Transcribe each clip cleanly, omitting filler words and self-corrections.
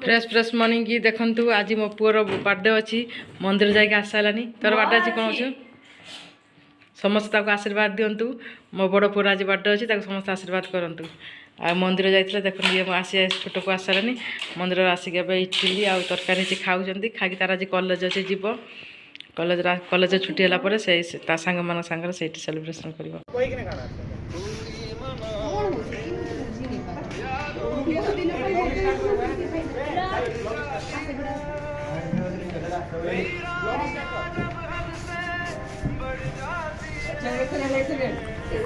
Fresh fresh morning की देखंतु आज मो पुअर बर्थडे अच्छी मंदिर जाके आस सारानी तोर बर्थडे आज कौन अच्छे समस्त आशीर्वाद दिंतु मो बड़ पुअर आज बर्थडे अच्छी समस्त आशीर्वाद करंतु आ मंदिर जाइए देखते ये आसी छोट को आस सारानी मंदिर आसिक इडली आ तरकारी खाऊँ खाई तार आज कॉलेज अच्छे जीव कॉलेज छुट्टी है सांग मान सांगे से सेलिब्रेशन कर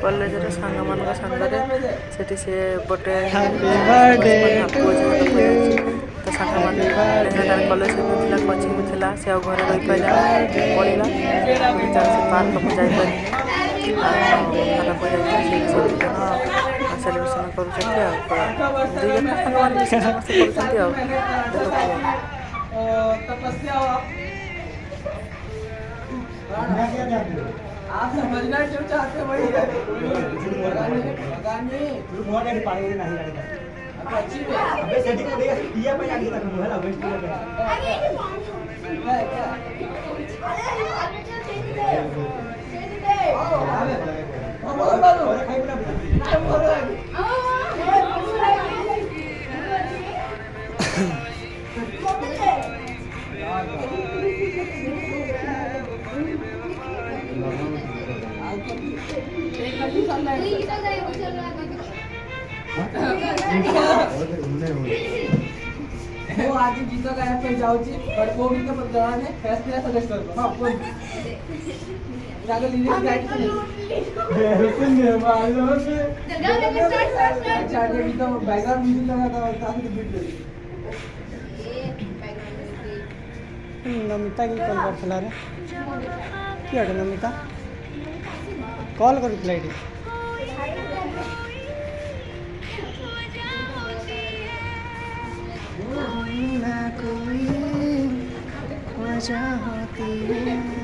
कॉलेज सांग मान सांगे से गोटे तो सांग मान कॉलेज कोचिंग भी थी से घर रही पारा पड़ा पार्क को जापर सेलिब्रेशन आप समझना क्यों चाहते वही है अच्छी अबे सेटिंग को देगा किया पे आगे तक है ना वेस्ट वो आज गीत गाया पे जाउची बट वो गीत पर गाने फैसला सजेस्ट कर हां बोल जागे लिरिक्स गाइड सुन मालूम से अच्छा ये गीत बैकग्राउंड म्यूजिक लगा था ताकि तो बीट दे नमिता की कॉल करथला रे की अटे नमिता कॉल कर फ्लाइट कोई वजह होती है।